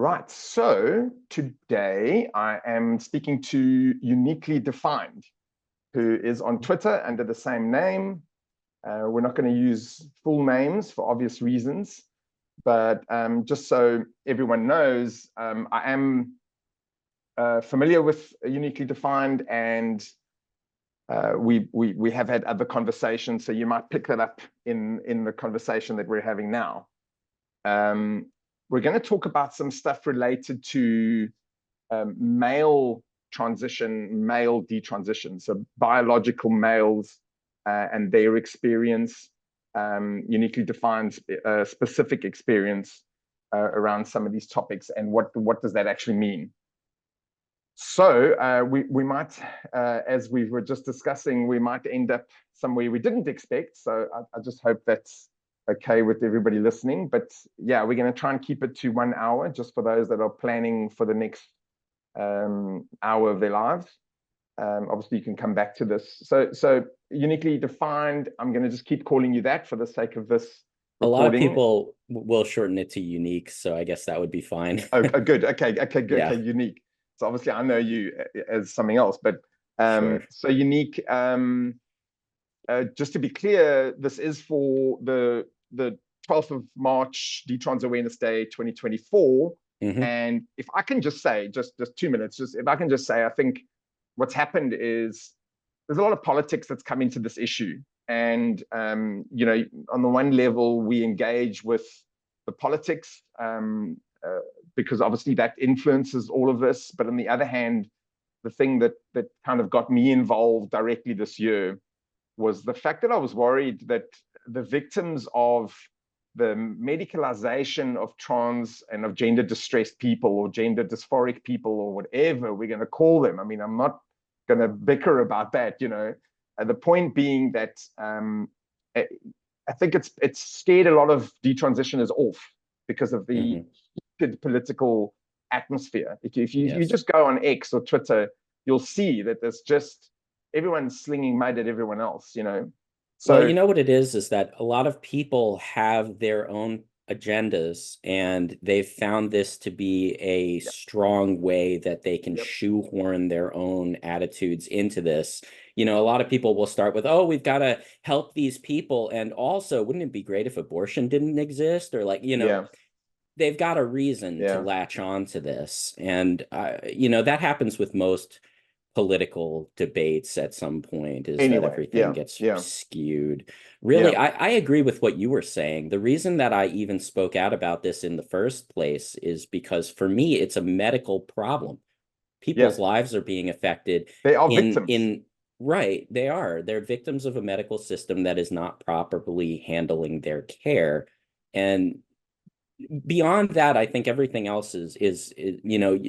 Right, so today I am speaking to Uniquely Defined, who is on Twitter under the same name. We're not going to use full names for obvious reasons, but just so everyone knows, I am familiar with Uniquely Defined, and we have had other conversations, so you might pick that up in the conversation that we're having now. We're going to talk about some stuff related to male transition, male detransition, so biological males and their experience, Uniquely Defined specific experience around some of these topics, and what does that actually mean. So we might, as we were just discussing, we might end up somewhere we didn't expect. So I just hope that's okay with everybody listening. But yeah, we're going to try and keep it to 1 hour, just for those that are planning for the next hour of their lives. Obviously, you can come back to this. So Uniquely Defined, I'm going to just keep calling you that for the sake of this recording. A lot of people will shorten it to Unique, so I guess that would be fine. Oh, good. Okay, good. Yeah. Okay, Unique. So obviously I know you as something else, but Sure. so Unique, just to be clear, this is for the 12th of March, Detrans Awareness Day 2024. And if I can just say, just 2 minutes, just if I can just say, I think what's happened is there's a lot of politics that's come into this issue. And, you know, on the one level, we engage with the politics because obviously that influences all of this. But on the other hand, the thing that kind of got me involved directly this year was the fact that I was worried that the victims of the medicalization of trans and of gender distressed people or gender dysphoric people or whatever we're going to call them. I mean, I'm not going to bicker about that, you know. The point being that I think it's scared a lot of detransitioners off because of the political atmosphere. If you just go on X or Twitter, you'll see that there's just everyone's slinging mud at everyone else, you know. So, well, you know what it is that a lot of people have their own agendas, and they've found this to be a strong way that they can shoehorn their own attitudes into this. You know, a lot of people will start with, oh, we've got to help these people. And also, wouldn't it be great if abortion didn't exist? Or like, you know, they've got a reason to latch on to this. And, you know, that happens with most political debates at some point, is that everything gets skewed. Really, I agree with what you were saying. The reason that I even spoke out about this in the first place is because for me, it's a medical problem. People's lives are being affected. They are victims. Right, they are. They're victims of a medical system that is not properly handling their care. And beyond that, I think everything else is you know,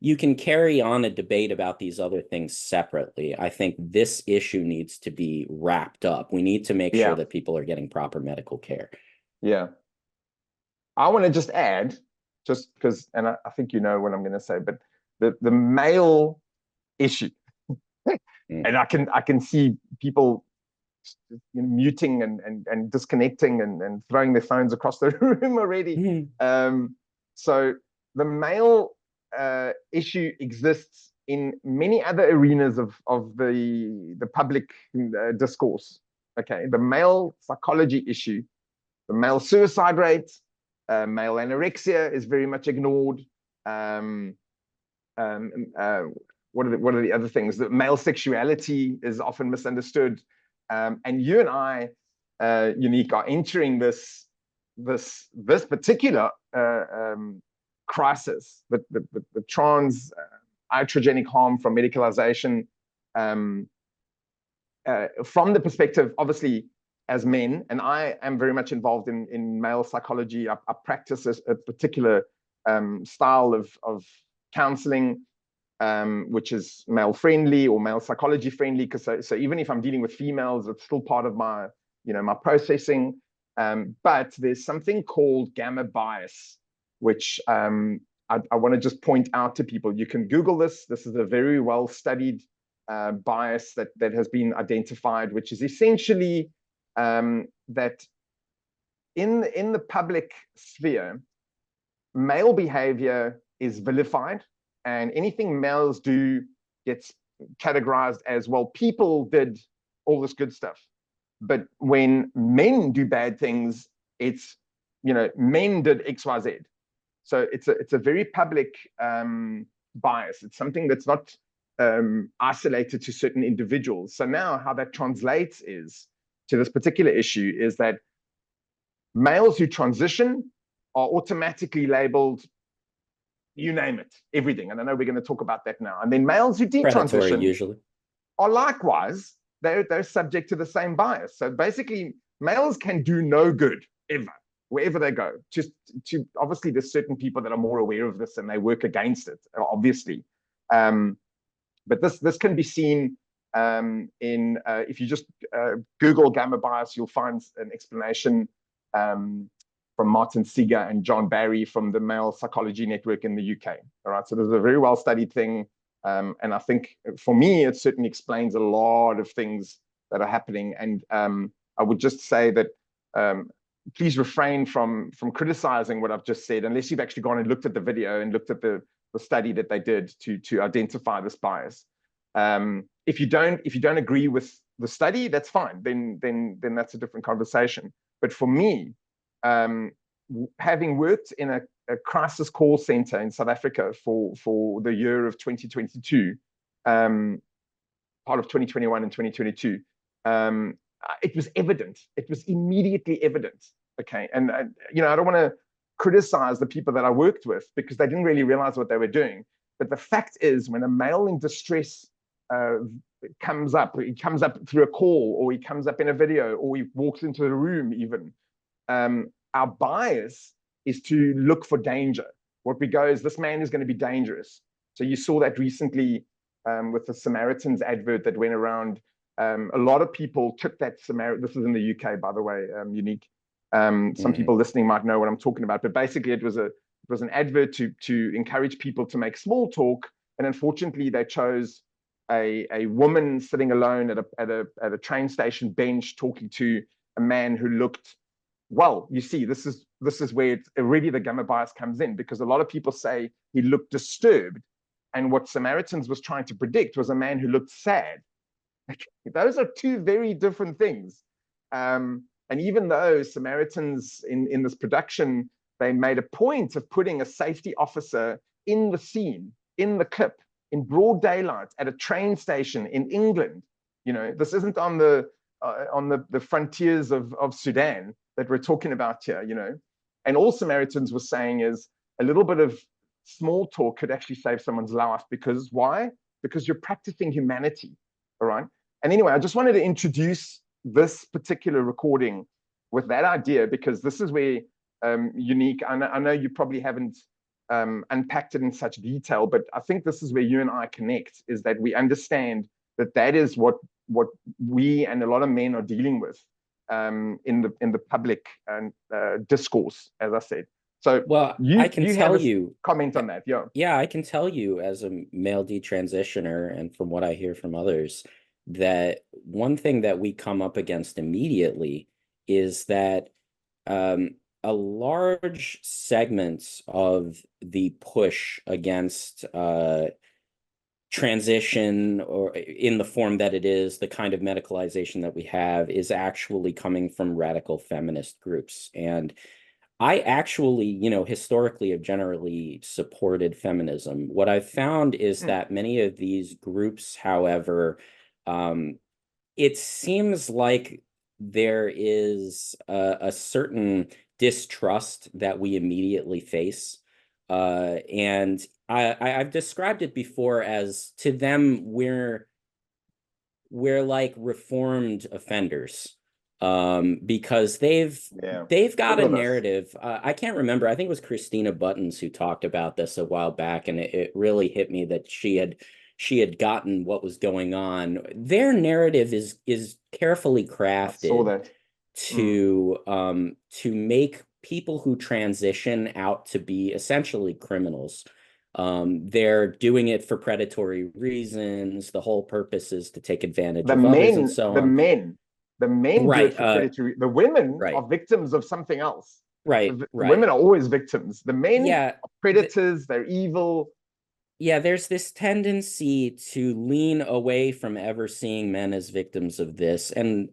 you can carry on a debate about these other things separately. I think this issue needs to be wrapped up. We need to make sure that people are getting proper medical care. Yeah. I want to just add, just because, and I think you know what I'm going to say, but the male issue, and I can see people muting and disconnecting and throwing their phones across the room already. So the male issue exists in many other arenas of the public discourse. Okay, the male psychology issue, the male suicide rate, male anorexia is very much ignored. What are the other things? The male sexuality is often misunderstood. And you and I, Unique, are entering this particular crisis, the trans iatrogenic harm from medicalization, from the perspective, obviously, as men, and I am very much involved in male psychology. I practice a particular style of counseling, which is male friendly or male psychology friendly. Because so even if I'm dealing with females, it's still part of my, you know, my processing. But there's something called gamma bias, which I want to just point out to people. You can Google this. This is a very well studied bias that has been identified, which is essentially that in the public sphere, male behavior is vilified, and anything males do gets categorized as, well, people did all this good stuff. But when men do bad things, it's, men did XYZ. So it's a very public bias. It's something that's not isolated to certain individuals. So now how that translates is to this particular issue is that males who transition are automatically labeled, you name it, everything. And I know we're going to talk about that now. And then males who detransition usually are likewise, they're subject to the same bias. So basically, males can do no good ever, wherever they go. Just to obviously, there's certain people that are more aware of this and they work against it, obviously. But this can be seen in if you just Google gamma bias, you'll find an explanation from Martin Seeger and John Barry from the Male Psychology Network in the UK. All right, so there's a very well studied thing. And I think for me, it certainly explains a lot of things that are happening. And I would just say that please refrain from criticizing what I've just said, unless you've actually gone and looked at the video and looked at the study that they did to identify this bias. If you don't agree with the study, that's fine. Then that's a different conversation. But for me, having worked in a crisis call center in South Africa for the year of 2022, part of 2021 and 2022, it was evident. It was immediately evident. Okay, and I don't want to criticize the people that I worked with because they didn't really realize what they were doing. But the fact is, when a male in distress comes up, he comes up through a call, or he comes up in a video, or he walks into the room even, our bias is to look for danger. What we go is, this man is going to be dangerous. So you saw that recently with the Samaritans advert that went around. A lot of people took that this is in the UK, by the way, Unique. Some people listening might know what I'm talking about, but basically it was an advert to encourage people to make small talk. And unfortunately, they chose a woman sitting alone at a train station bench talking to a man who looked, well, you see, this is where it's already the gamma bias comes in, because a lot of people say he looked disturbed. And what Samaritans was trying to predict was a man who looked sad. Those are two very different things. And even though Samaritans in this production, they made a point of putting a safety officer in the scene, in the clip, in broad daylight at a train station in England. This isn't on the frontiers of Sudan that we're talking about here, And all Samaritans were saying is a little bit of small talk could actually save someone's life. Because why? Because you're practicing humanity, all right? And anyway, I just wanted to introduce this particular recording with that idea, because this is where Unique, I know you probably haven't unpacked it in such detail, but I think this is where you and I connect, is that we understand that is what we and a lot of men are dealing with in the public discourse, as I said. So, well, I can tell you, comment on that. Yeah, I can tell you as a male detransitioner, and from what I hear from others, that one thing that we come up against immediately is that a large segment of the push against transition, or in the form that it is, the kind of medicalization that we have, is actually coming from radical feminist groups. And I actually, historically have generally supported feminism. What I've found is that many of these groups, however, it seems like there is a certain distrust that we immediately face. And I've described it before as, to them, we're like reformed offenders. Because they've got a narrative. I can't remember. I think it was Christina Buttons who talked about this a while back, and it really hit me that she had gotten what was going on. Their narrative is carefully crafted to make people who transition out to be essentially criminals. They're doing it for predatory reasons. The whole purpose is to take advantage of others and so on. The men right, do it for predatory. The women right. are victims of something else. Right, The right. women are always victims. The men Yeah, are predators, they're evil. yeah, there's this tendency to lean away from ever seeing men as victims of this. And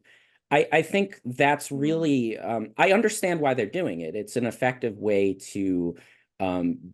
I think that's really, I understand why they're doing it. It's an effective way to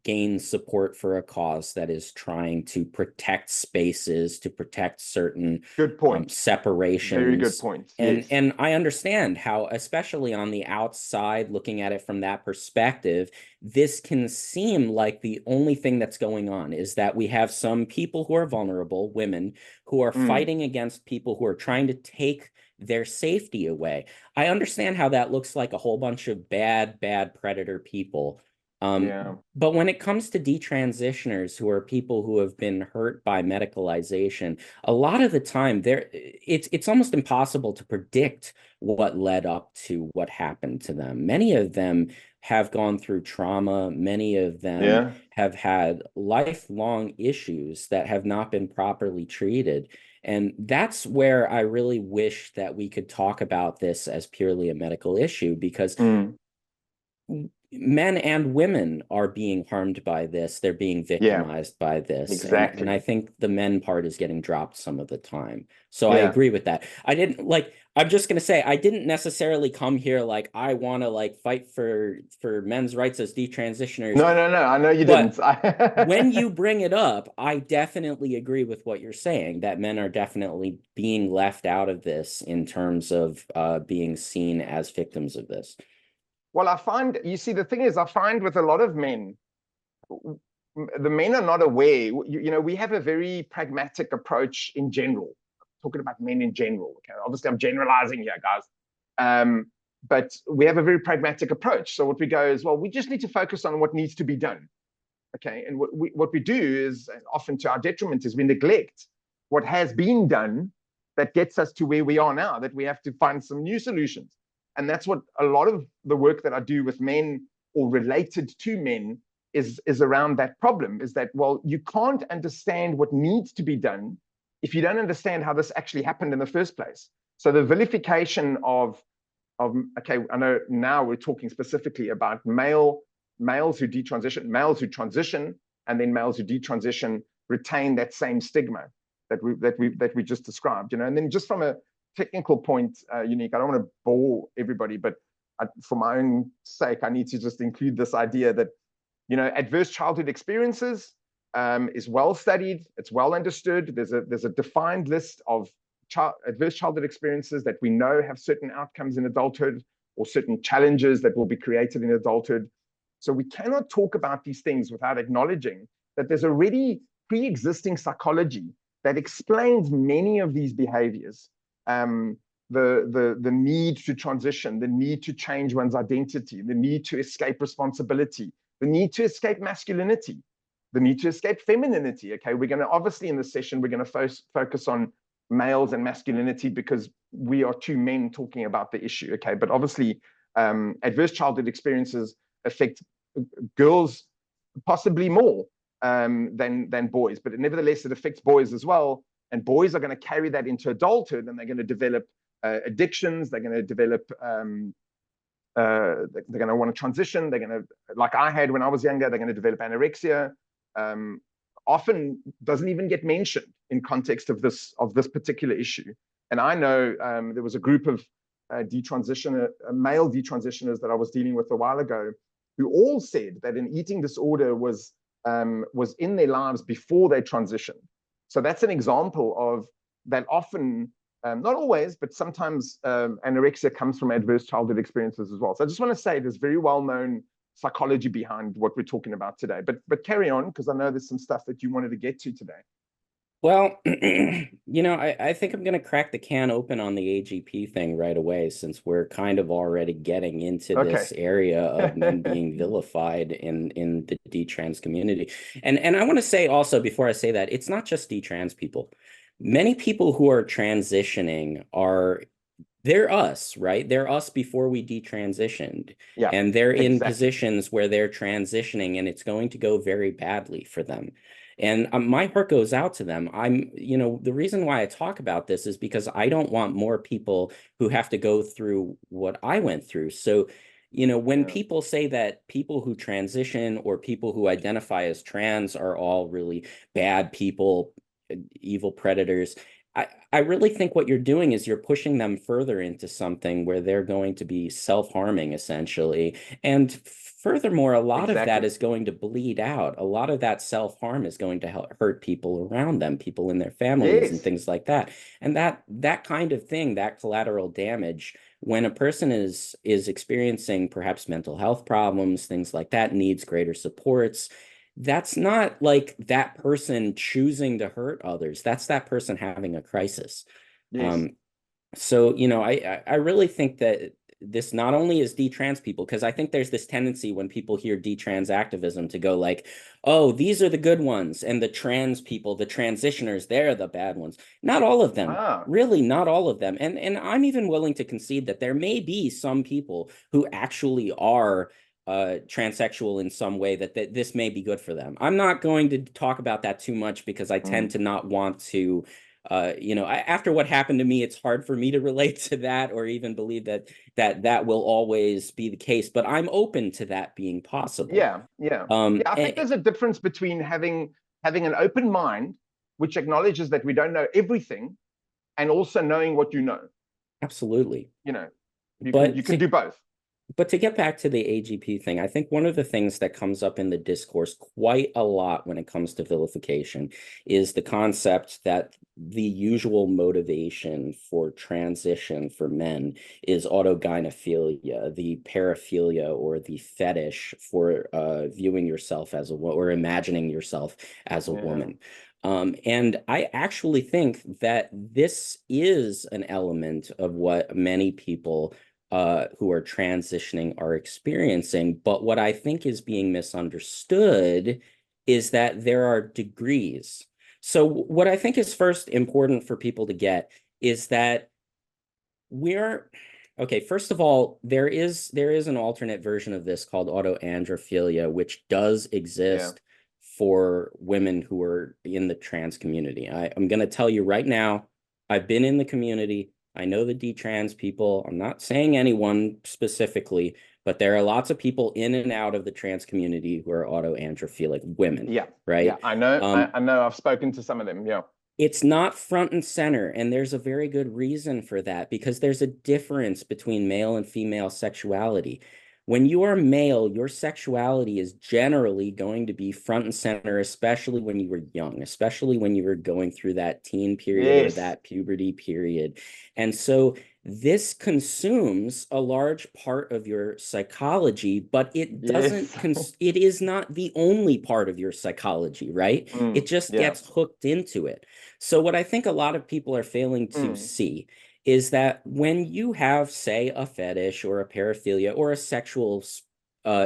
gain support for a cause that is trying to protect spaces, to protect certain Good point. Very good separations. point. And Yes. and I understand how, especially on the outside, looking at it from that perspective, this can seem like the only thing that's going on is that we have some people who are vulnerable, women, who are Mm, fighting against people who are trying to take their safety away. I understand how that looks like a whole bunch of bad, bad predator people. yeah. But when it comes to detransitioners, who are people who have been hurt by medicalization, a lot of the time it's almost impossible to predict what led up to what happened to them. Many of them have gone through trauma. Many of them Yeah. have had lifelong issues that have not been properly treated. And that's where I really wish that we could talk about this as purely a medical issue, because Mm, men and women are being harmed by this. They're being yeah. victimized by this. And I Exactly. think the men part is getting dropped some of the time. So I Yeah. agree with that. I'm just gonna say, I didn't necessarily come here like I wanna like fight for men's rights as detransitioners, No, no, no. I know you didn't. but when you bring it up, I definitely agree with what you're saying, that men are definitely being left out of this in terms of being seen as victims of this. Well, I find, you see, the thing is, I find with a lot of men, the men are not aware. We have a very pragmatic approach in general, talking about men in general. Okay, obviously, I'm generalizing here, guys. Um, but we have a very pragmatic approach. So what we go is, well, we just need to focus on what needs to be done. Okay, and what we do is, often to our detriment, is we neglect what has been done that gets us to where we are now, that we have to find some new solutions. And that's what a lot of the work that I do with men or related to men is around that problem, is that, well, you can't understand what needs to be done if you don't understand how this actually happened in the first place. So the vilification of okay, I know now we're talking specifically about males who detransition, males who transition, and then males who detransition retain that same stigma that we just described. And then just from a technical point, Unique, I don't want to bore everybody, but for my own sake, I need to just include this idea that adverse childhood experiences is well studied, it's well understood. There's a defined list of adverse childhood experiences that we know have certain outcomes in adulthood, or certain challenges that will be created in adulthood. So we cannot talk about these things without acknowledging that there's already pre-existing psychology that explains many of these behaviors. The need to transition, the need to change one's identity, the need to escape responsibility, the need to escape masculinity, the need to escape femininity. Okay, we're going to, obviously in this session, we're going to focus on males and masculinity because we are two men talking about the issue. Okay, but obviously adverse childhood experiences affect girls possibly more than boys, but nevertheless it affects boys as well. And boys are going to carry that into adulthood, and they're going to develop addictions. They're going to develop they're going to want to transition. They're going to, like I had when I was younger, they're going to develop anorexia. Often doesn't even get mentioned in context of this particular issue. And I know there was a group of male detransitioners that I was dealing with a while ago, who all said that an eating disorder was in their lives before they transitioned. So that's an example of that. Often, not always, but sometimes anorexia comes from adverse childhood experiences as well. So I just want to say there's very well-known psychology behind what we're talking about today. But carry on, because I know there's some stuff that you wanted to get to today. Well, I think I'm going to crack the can open on the AGP thing right away, since we're kind of already getting into this area of men being vilified in the detrans community. And I want to say also, before I say that, it's not just detrans people. Many people who are transitioning they're us, right? They're us before we detransitioned. Yeah, And they're in exactly. positions where they're transitioning, and it's going to go very badly for them. And my heart goes out to them. The reason why I talk about this is because I don't want more people who have to go through what I went through. So You know, when Yeah. people say that people who transition or people who identify as trans are all really bad people, evil predators, I really think what you're doing is you're pushing them further into something where they're going to be self-harming, essentially. And furthermore, a lot of that Exactly. is going to bleed out. A lot of that self-harm is going to hurt people around them, people in their families and Yes. things like that. And that kind of thing, that collateral damage, when a person is experiencing perhaps mental health problems, things like that, needs greater supports, that's not like that person choosing to hurt others. That's that person having a crisis. Yes. Um, so, you know, I really think that this not only is detrans people, because I think there's this tendency when people hear detrans activism to go like, oh, these are the good ones, and the trans people, the transitioners, they're the bad ones. Not all of them. Ah, Really, not all of them. And I'm even willing to concede that there may be some people who actually are transsexual in some way that this may be good for them. I'm not going to talk about that too much because I tend mm, to not want to you know, after what happened to me, it's hard for me to relate to that or even believe that will always be the case. But I'm open to that being possible. yeah, yeah. Um, Yeah, I think and, there's a difference between having an open mind, which acknowledges that we don't know everything, and also knowing what you know. Absolutely. You know, you But can do both. But to get back to the AGP thing, I think one of the things that comes up in the discourse quite a lot when it comes to vilification is the concept that the usual motivation for transition for men is autogynephilia, the paraphilia or the fetish for viewing yourself as a woman or imagining yourself as a Yeah. woman. And I actually think that this is an element of what many people who are transitioning are experiencing. But what I think is being misunderstood is that there are degrees. So what I think is first important for people to get is that we're okay. First of all, there is an alternate version of this called autoandrophilia, which does Yeah. exist for women who are in the trans community. I'm going to tell you right now, I've been in the community. I know the detrans people. I'm not saying anyone specifically, but there are lots of people in and out of the trans community who are autoandrophilic women, Yeah. Yeah. right? I know. Um, I know. I've spoken to some of them. Yeah. it's not front and center, and there's a very good reason for that because there's a difference between male and female sexuality. When you are male, your sexuality is generally going to be front and center, especially when you were young, especially when you were going through that teen period or Yes. that puberty period. And so this consumes a large part of your psychology, but it doesn't, Yes. it is not the only part of your psychology, right? It just Yeah. gets hooked into it. So what I think a lot of people are failing to Mm. see is that when you have, say, a fetish or a paraphilia or a sexual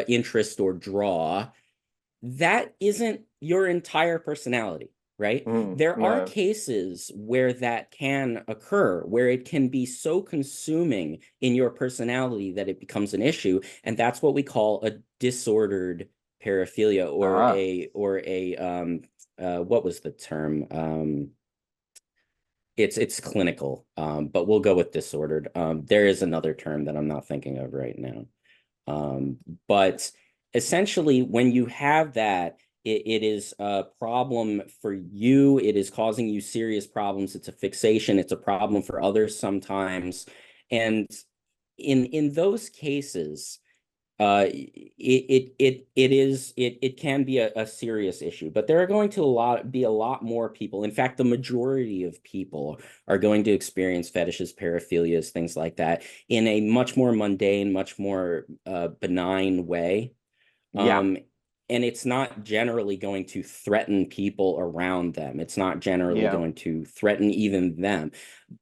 interest or draw, that isn't your entire personality, right? There are No. cases where that can occur, where it can be so consuming in your personality that it becomes an issue, and that's what we call a disordered paraphilia Ah. or a what was the term? It's clinical, but we'll go with disordered. There is another term that I'm not thinking of right now. Um, but essentially, when you have that, it is a problem for you. It is causing you serious problems. It's a fixation. It's a problem for others sometimes. And in those cases, it can be a serious issue, but there are going to be a lot more people. In fact, the majority of people are going to experience fetishes, paraphilias, things like that in a much more mundane, much more benign way. Yeah. Um, and it's not generally going to threaten people around them. It's not generally Yeah. going to threaten even them.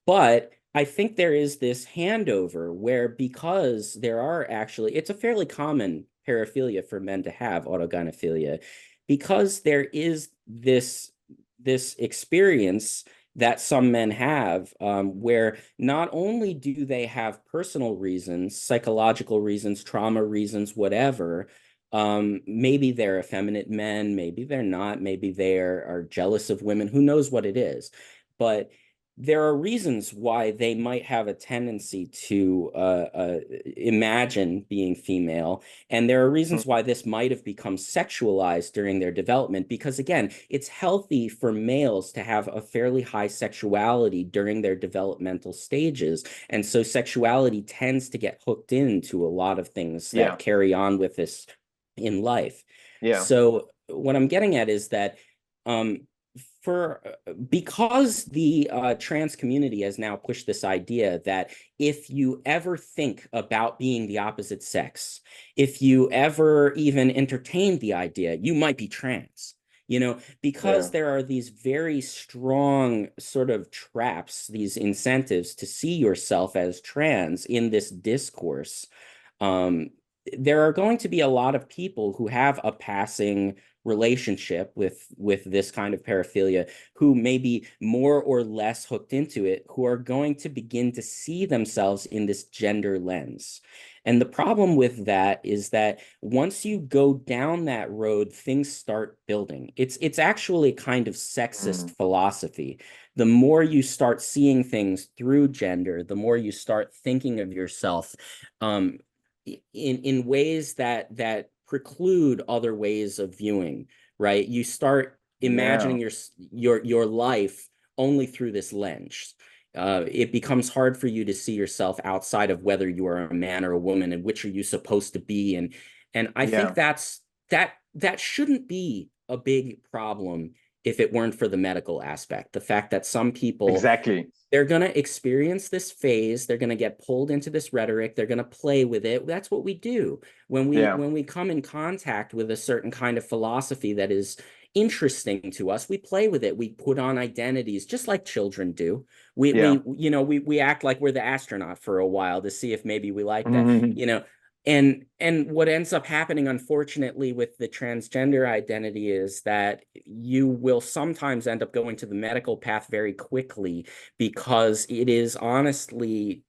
But I think there is this handover where because there are actually, it's a fairly common paraphilia for men to have autogynephilia, because there is this experience that some men have where not only do they have personal reasons, psychological reasons, trauma reasons, whatever, maybe they're effeminate men, maybe they're not, maybe they are jealous of women, who knows what it is. But there are reasons why they might have a tendency to imagine being female. And there are reasons why this might have become sexualized during their development, because again, it's healthy for males to have a fairly high sexuality during their developmental stages. And so sexuality tends to get hooked into a lot of things that carry on with this in life. So what I'm getting at is that because the trans community has now pushed this idea that if you ever think about being the opposite sex, if you ever even entertain the idea, you might be trans. You know, because there are these very strong sort of traps, these incentives to see yourself as trans in this discourse. There are going to be a lot of people who have a passing relationship with this kind of paraphilia, who may be more or less hooked into it, who are going to begin to see themselves in this gender lens. And the problem with that is that once you go down that road, things start building. It's actually a kind of sexist philosophy. The more you start seeing things through gender, the more you start thinking of yourself in ways that preclude other ways of viewing, right? You start imagining your life only through this lens. It becomes hard for you to see yourself outside of whether you are a man or a woman, and which are you supposed to be. And I think that shouldn't be a big problem if it weren't for the medical aspect. The fact that some people they're going to experience this phase, they're going to get pulled into this rhetoric, they're going to play with it. That's what we do when we come in contact with a certain kind of philosophy that is interesting to us. We play with it. We put on identities just like children do. We act like we're the astronaut for a while to see if maybe we like that, you know. And what ends up happening, unfortunately, with the transgender identity is that you will sometimes end up going to the medical path very quickly, because it is honestly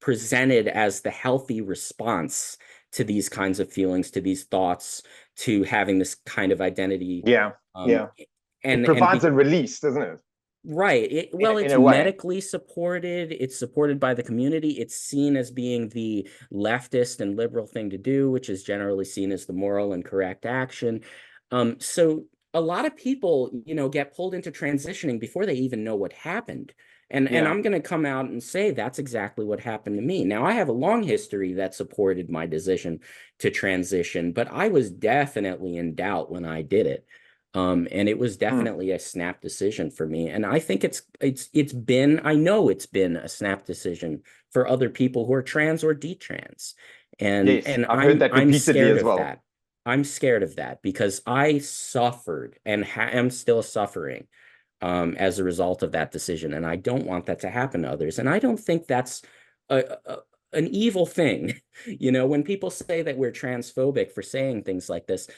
presented as the healthy response to these kinds of feelings, to these thoughts, to having this kind of identity. And it provides a release, doesn't it? Right. It's medically supported. It's supported by the community. It's seen as being the leftist and liberal thing to do, which is generally seen as the moral and correct action. So a lot of people, get pulled into transitioning before they even know what happened. And I'm going to come out and say that's exactly what happened to me. Now, I have a long history that supported my decision to transition, but I was definitely in doubt when I did it. And it was definitely a snap decision for me. And I think I know it's been a snap decision for other people who are trans or detrans. And I've heard that I'm repeatedly scared as of well. that. I'm scared of that because I suffered and am still suffering as a result of that decision. And I don't want that to happen to others. And I don't think that's an evil thing. When people say that we're transphobic for saying things like this,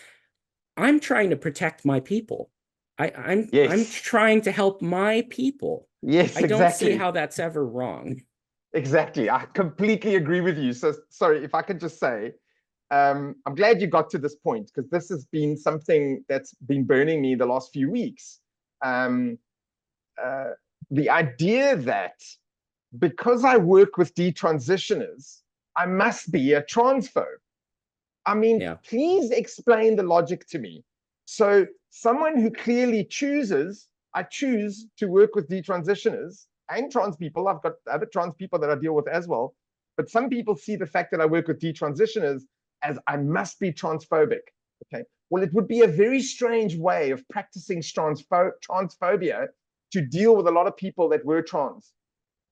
I'm trying to protect my people. I'm trying to help my people. Yes, I don't see exactly. how that's ever wrong. Exactly. I completely agree with you. So sorry, if I could just say, I'm glad you got to this point, because this has been something that's been burning me the last few weeks. The idea that because I work with detransitioners, I must be a transphobe. I mean, please explain the logic to me. So someone who clearly I choose to work with detransitioners and trans people. I've got other trans people that I deal with as well. But some people see the fact that I work with detransitioners as I must be transphobic. Okay. Well, it would be a very strange way of practicing transphobia to deal with a lot of people that were trans.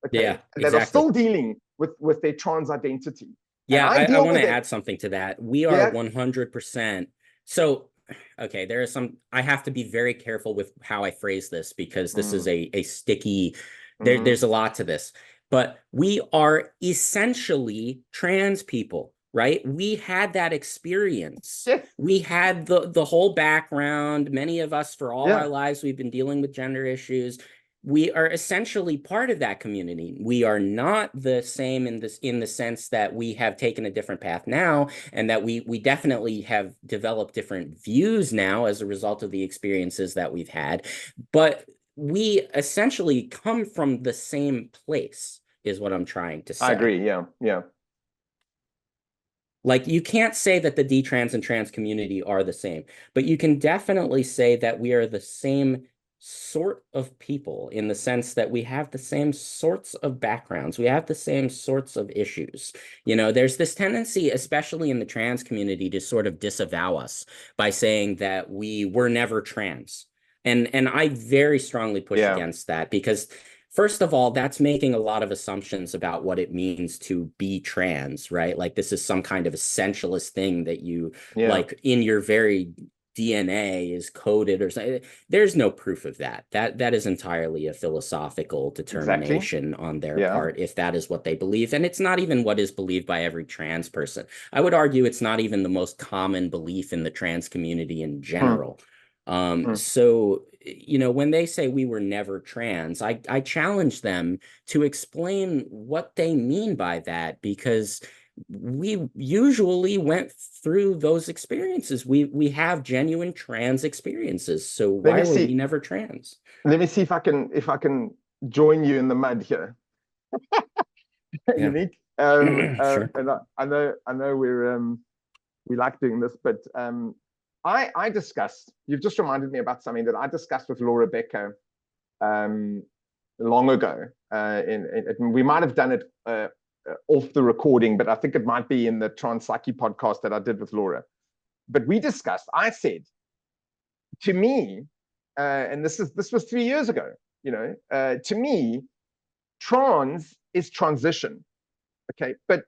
Okay. Yeah, and that are still dealing with their trans identity. Yeah, I want to add something to that. We are 100%. So, okay, I have to be very careful with how I phrase this, because this is a sticky, there's a lot to this. But we are essentially trans people, right? We had that experience. We had the whole background. Many of us, for all our lives, we've been dealing with gender issues. We are essentially part of that community. We are not the same in the sense that we have taken a different path now, and that we definitely have developed different views now as a result of the experiences that we've had. But we essentially come from the same place, is what I'm trying to say. I agree. Yeah. Yeah. Like, you can't say that the detrans and trans community are the same, but you can definitely say that we are the same sort of people, in the sense that we have the same sorts of backgrounds. We have the same sorts of issues. You know, there's this tendency, especially in the trans community, to sort of disavow us by saying that we were never trans. And I very strongly push Yeah. against that, because first of all, that's making a lot of assumptions about what it means to be trans, right? Like, this is some kind of essentialist thing that you, Yeah. like, in your very DNA is coded or something. There's no proof of that. That is entirely a philosophical Exactly. determination on their Yeah. part, if that is what they believe. And it's not even what is believed by every trans person. I would argue it's not even the most common belief in the trans community in general. So, you know, when they say we were never trans, I challenge them to explain what they mean by that, because we usually went through those experiences. We have genuine trans experiences. So Let why me were we see. never trans? Let me see if I can join you in the mud here. Yeah. Unique. Sure. And I know we like doing this, but I discussed. You've just reminded me about something that I discussed with Laura Becker um, long ago. We might have done it off the recording, but I think it might be in the Trans Psyche podcast that I did with Laura. But we discussed. I said, to me, and this was 3 years ago. You know, to me, trans is transition. Okay, but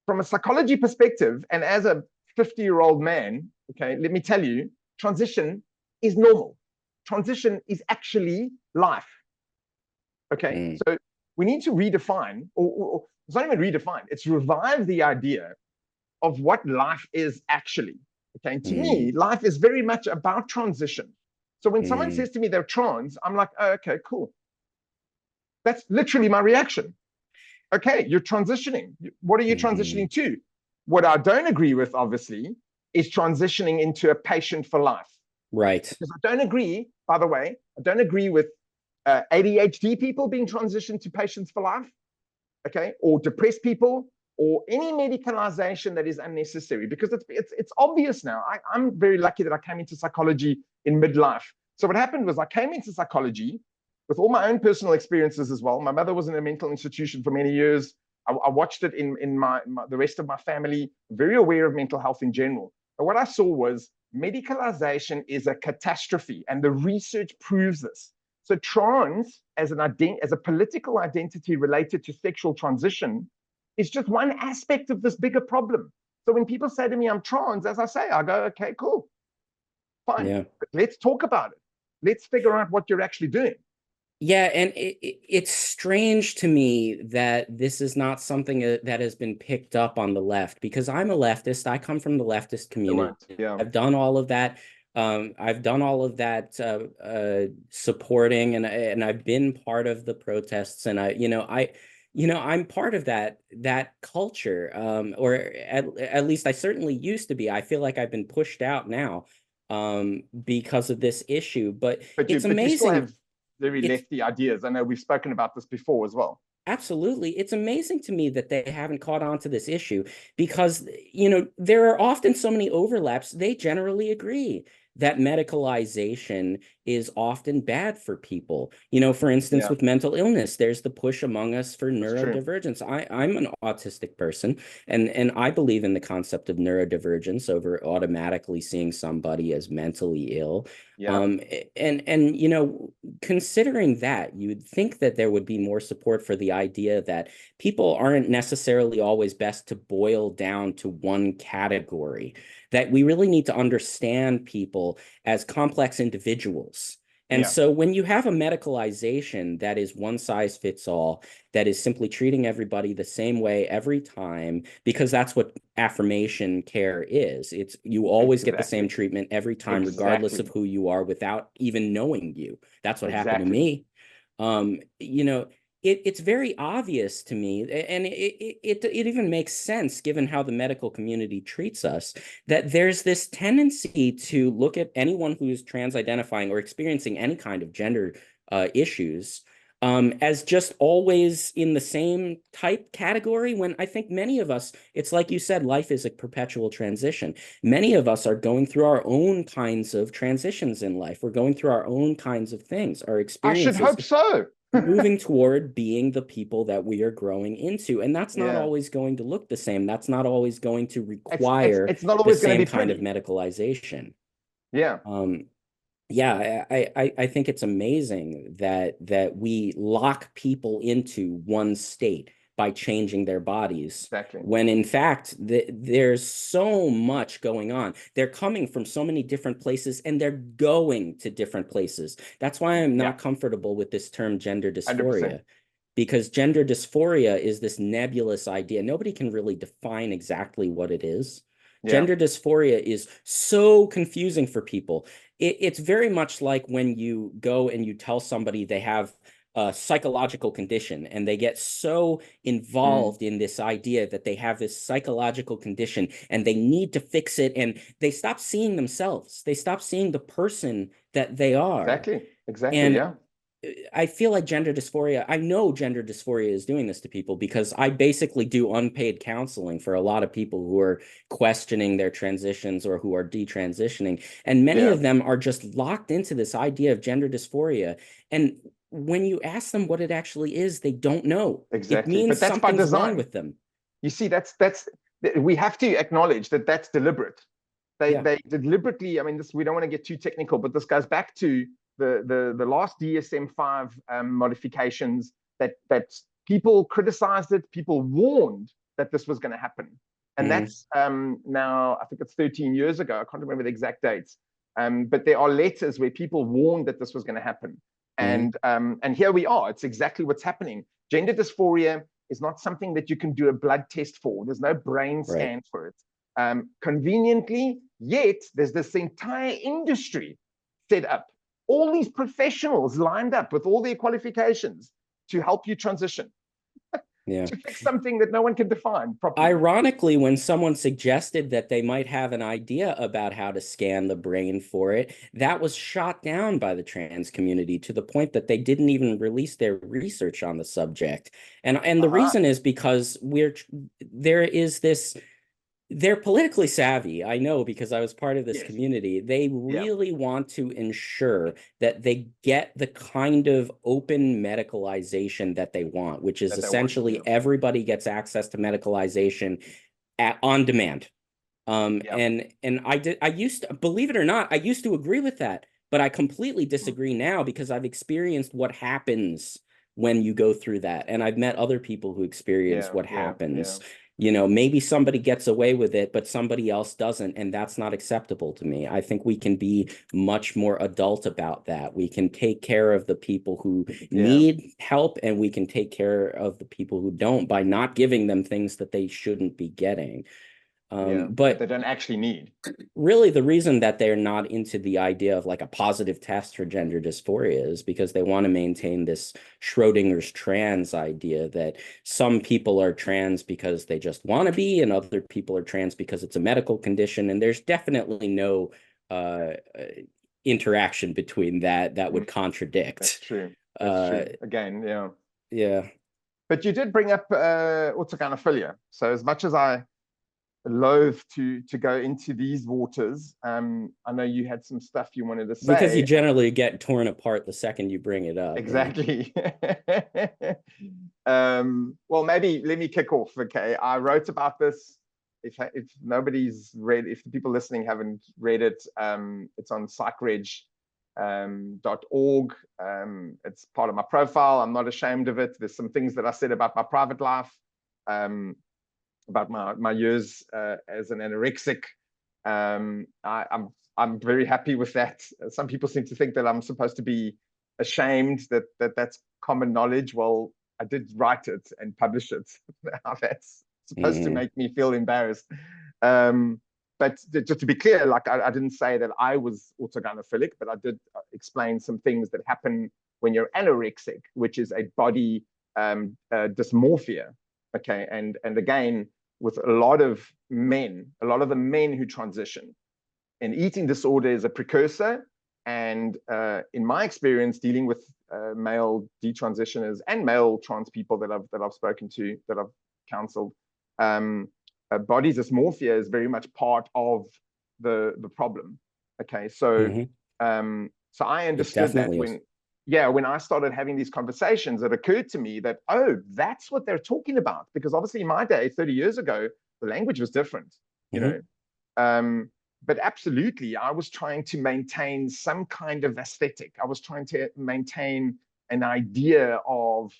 from a psychology perspective, and as a 50-year-old man, okay, let me tell you, transition is normal. Transition is actually life. Okay, so we need to redefine, or it's not even redefine, it's revive the idea of what life is actually. Okay, and to me, life is very much about transition. So when someone says to me they're trans, I'm like, oh, okay, cool. That's literally my reaction. Okay, you're transitioning. What are you transitioning to? What I don't agree with, obviously, is transitioning into a patient for life. Right. Because I don't agree, by the way, I don't agree with ADHD people being transitioned to patients for life, okay, or depressed people, or any medicalization that is unnecessary, because it's obvious now. I'm very lucky that I came into psychology in midlife. So what happened was I came into psychology with all my own personal experiences as well. My mother was in a mental institution for many years. I watched it in the rest of my family, very aware of mental health in general. But what I saw was medicalization is a catastrophe, and the research proves this. So trans, as a political identity related to sexual transition, is just one aspect of this bigger problem. So when people say to me, I'm trans, as I say, I go, okay, cool, fine. Yeah. Let's talk about it. Let's figure out what you're actually doing. Yeah, and it's strange to me that this is not something that has been picked up on the left, because I'm a leftist. I come from the leftist community. Yeah. I've done all of that. I've done all of that supporting, and I've been part of the protests, and I'm part of that culture, or at least I certainly used to be. I feel like I've been pushed out now because of this issue, but it's But you still amazing. have very lefty ideas. I know we've spoken about this before as well. Absolutely. It's amazing to me that they haven't caught on to this issue, because, there are often so many overlaps. They generally agree that medicalization is often bad for people. For instance, Yeah, with mental illness, there's the push among us for that's true. neurodivergence. I'm an autistic person, and I believe in the concept of neurodivergence over automatically seeing somebody as mentally ill. Yeah, And considering that, you'd think that there would be more support for the idea that people aren't necessarily always best to boil down to one category, that we really need to understand people as complex individuals. And yeah, so when you have a medicalization that is one size fits all, that is simply treating everybody the same way every time, because that's what affirmation care is. It's you always get the same exactly. treatment every time, regardless of Exactly. who you are, without even knowing you. That's what happened to Exactly. me. Um, you know, it's very obvious to me, and it even makes sense given how the medical community treats us, that there's this tendency to look at anyone who's trans identifying or experiencing any kind of gender issues as just always in the same type category, when I think many of us, it's like you said, life is a perpetual transition. Many of us are going through our own kinds of transitions in life. We're going through our own kinds of things, our I should experiences, hope so. moving toward being the people that we are growing into. And that's not Yeah. always going to look the same. That's not always going to require It's not the always going to same be kind of pretty. medicalization. Yeah. Yeah, I think it's amazing that we lock people into one state by changing their bodies, Exactly. when in fact there's so much going on. They're coming from so many different places and they're going to different places. That's why I'm not comfortable with this term gender dysphoria. 100%. Because gender dysphoria is this nebulous idea. Nobody can really define exactly what it is. Yeah. Gender dysphoria is so confusing for people. It's very much like when you go and you tell somebody they have a psychological condition and they get so involved in this idea that they have this psychological condition and they need to fix it, and they stop seeing themselves. They stop seeing the person that they are. Exactly. And Yeah. I feel like gender dysphoria, I know gender dysphoria is doing this to people because I basically do unpaid counseling for a lot of people who are questioning their transitions or who are detransitioning. And many of them are just locked into this idea of gender dysphoria. And when you ask them what it actually is, they don't know. Exactly. It means But that's by something's wrong design. with them. You see, we have to acknowledge that that's deliberate. They deliberately, I mean, we don't want to get too technical, but this goes back to the last DSM-5 modifications that people criticized it, people warned that this was going to happen. And that's now, I think it's 13 years ago. I can't remember the exact dates. But there are letters where people warned that this was going to happen. And here we are. It's exactly what's happening. Gender dysphoria is not something that you can do a blood test for. There's no brain scan for it. Conveniently, yet there's this entire industry set up. All these professionals lined up with all their qualifications to help you transition. To fix something that no one can define properly. Ironically, when someone suggested that they might have an idea about how to scan the brain for it, that was shot down by the trans community to the point that they didn't even release their research on the subject. And the reason is because there is this. They're politically savvy, I know, because I was part of this community. They really want to ensure that they get the kind of open medicalization that they want, which is essentially everybody gets access to medicalization on demand. And I used to, believe it or not, I used to agree with that, but I completely disagree now because I've experienced what happens when you go through that. And I've met other people who experience what happens. You know, maybe somebody gets away with it, but somebody else doesn't. And that's not acceptable to me. I think we can be much more adult about that. We can take care of the people who need help, and we can take care of the people who don't by not giving them things that they shouldn't be getting. But they don't actually need. Really, the reason that they're not into the idea of like a positive test for gender dysphoria is because they want to maintain this Schrodinger's trans idea that some people are trans because they just want to be, and other people are trans because it's a medical condition. And there's definitely no interaction between that would contradict. That's true. That's true. Again, yeah. But you did bring up autogynephilia. So as much as I loath to go into these waters, I know you had some stuff you wanted to say. Because you generally get torn apart the second you bring it up. Exactly. Well, maybe let me kick off. Okay, I wrote about this. If nobody's read, if the people listening haven't read it, it's on psychreg.org. It's part of my profile. I'm not ashamed of it. There's some things that I said about my private life, about my years as an anorexic. I'm very happy with that. Some people seem to think that I'm supposed to be ashamed, that's common knowledge. Well, I did write it and publish it. Now that's supposed to make me feel embarrassed. But just to be clear, like I didn't say that I was autogynephilic, but I did explain some things that happen when you're anorexic, which is a body dysmorphia. Okay, and again, with a lot of the men who transition, and eating disorder is a precursor, And in my experience, dealing with male detransitioners and male trans people that I've spoken to, that I've counseled, body dysmorphia is very much part of the problem. Okay, so so I understood that when I started having these conversations, it occurred to me that, oh, that's what they're talking about. Because obviously in my day, 30 years ago, the language was different, you know. But absolutely, I was trying to maintain some kind of aesthetic. I was trying to maintain an idea of,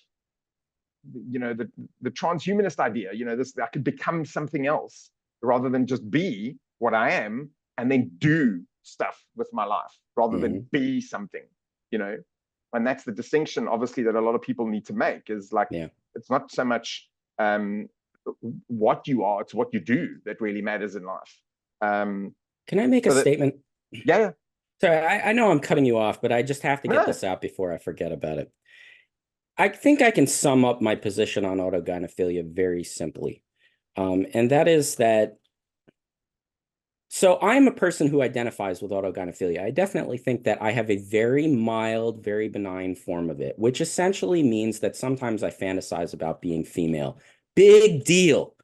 you know, the transhumanist idea, you know, this, I could become something else rather than just be what I am and then do stuff with my life rather than be something, you know. And that's the distinction, obviously, that a lot of people need to make, is like, it's not so much what you are, it's what you do that really matters in life. Can I make a statement? Yeah. Sorry, I know I'm cutting you off, but I just have to get this out before I forget about it. I think I can sum up my position on autogynephilia very simply. And that is that, so I'm a person who identifies with autogynephilia. I definitely think that I have a very mild, very benign form of it, which essentially means that sometimes I fantasize about being female. Big deal.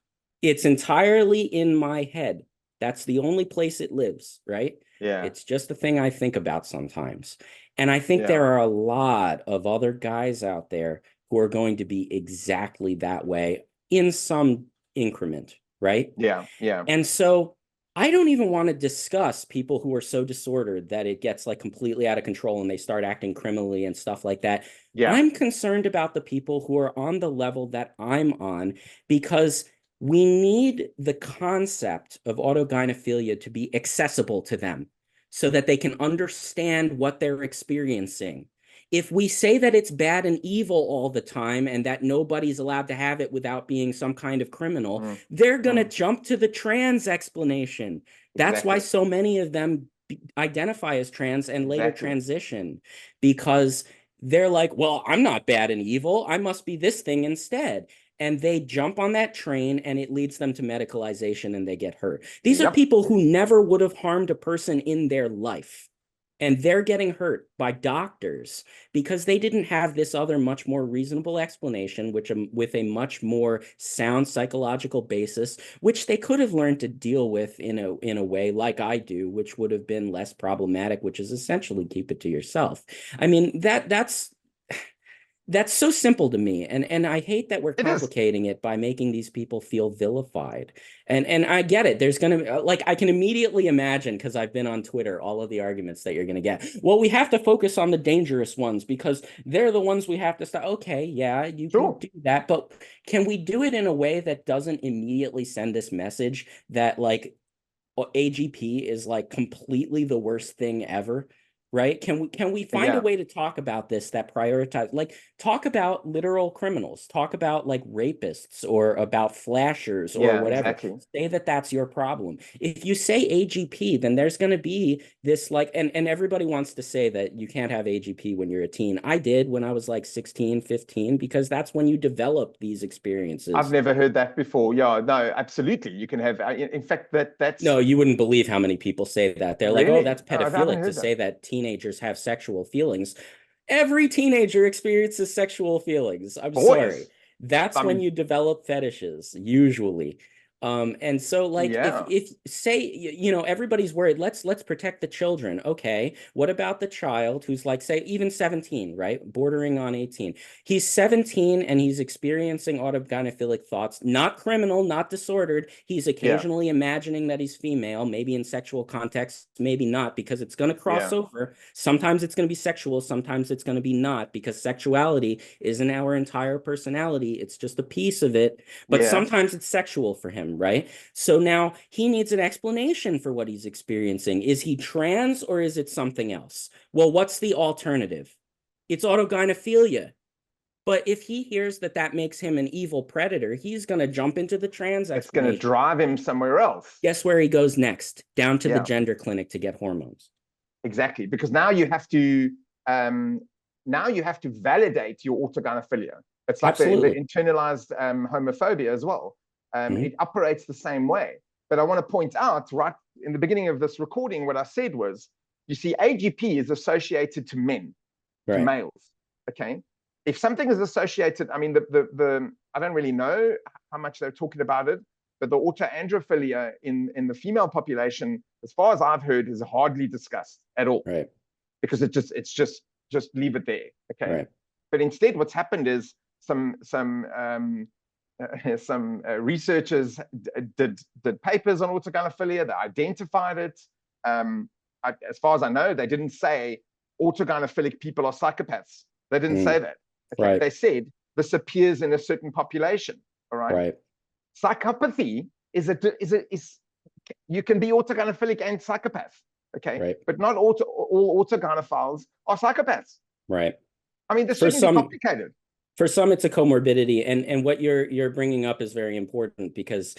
It's entirely in my head. That's the only place it lives, right? Yeah. It's just a thing I think about sometimes. And I think there are a lot of other guys out there who are going to be exactly that way in some increment, right? Yeah, yeah. And so I don't even want to discuss people who are so disordered that it gets like completely out of control and they start acting criminally and stuff like that. Yeah. I'm concerned about the people who are on the level that I'm on, because we need the concept of autogynephilia to be accessible to them so that they can understand what they're experiencing. If we say that it's bad and evil all the time and that nobody's allowed to have it without being some kind of criminal, they're going to jump to the trans explanation. That's why so many of them identify as trans and later transition, because they're like, well, I'm not bad and evil. I must be this thing instead. And they jump on that train and it leads them to medicalization and they get hurt. These are people who never would have harmed a person in their life. And they're getting hurt by doctors because they didn't have this other much more reasonable explanation, which with a much more sound psychological basis, which they could have learned to deal with in a way like I do, which would have been less problematic, which is essentially keep it to yourself. I mean, that's so simple to me. And I hate that we're complicating it by making these people feel vilified. And I get it. There's going to, like, I can immediately imagine, because I've been on Twitter, all of the arguments that you're going to get. Well, we have to focus on the dangerous ones because they're the ones we have to stop. Okay, yeah, you can do that. But can we do it in a way that doesn't immediately send this message that, like, AGP is, like, completely the worst thing ever? Right? Can we find a way to talk about this that prioritize, like, talk about literal criminals, talk about like rapists or about flashers or whatever. Say that that's your problem. If you say AGP, then there's going to be this, like, and everybody wants to say that you can't have AGP when you're a teen. I did when I was like 16, 15, because that's when you develop these experiences. I've never heard that before. Yeah, no, absolutely. You can have, in fact, that's... No, you wouldn't believe how many people say that. They're like, oh, that's pedophilic to say that teenagers have sexual feelings. Every teenager experiences sexual feelings. I'm sorry. That's when you develop fetishes, usually. And so, like, if say, you know, everybody's worried, let's protect the children. Okay, what about the child who's, like, say, even 17, right? Bordering on 18. He's 17 and he's experiencing autogynephilic thoughts, not criminal, not disordered. He's occasionally imagining that he's female, maybe in sexual context, maybe not, because it's going to cross over. Sometimes it's going to be sexual, sometimes it's going to be not, because sexuality isn't our entire personality. It's just a piece of it. But sometimes it's sexual for him, right? So now he needs an explanation for what he's experiencing. Is he trans or is it something else? Well, what's the alternative? It's autogynephilia. But if he hears that that makes him an evil predator, he's going to jump into the trans explanation. It's going to drive him somewhere else. Guess where he goes next? Down to the gender clinic to get hormones. Exactly, because now you have to validate your autogynephilia. It's like the internalized homophobia as well. It operates the same way. But I want to point out, right in the beginning of this recording, what I said was, you see, AGP is associated to men, to males. Okay. If something is associated, I mean, I don't really know how much they're talking about it, but the autoandrophilia in the female population, as far as I've heard, is hardly discussed at all. Right. Because it's just leave it there. Okay. Right. But instead, what's happened is some researchers did papers on autogynephilia. They identified it. As far as I know, they didn't say autogynephilic people are psychopaths. They didn't say that. Okay. Right. They said this appears in a certain population. All right. Right. Psychopathy is you can be autogynephilic and psychopath. Okay. Right. But not all autogynephiles are psychopaths. Right. I mean, this shouldn't be complicated. For some, it's a comorbidity, and what you're bringing up is very important, because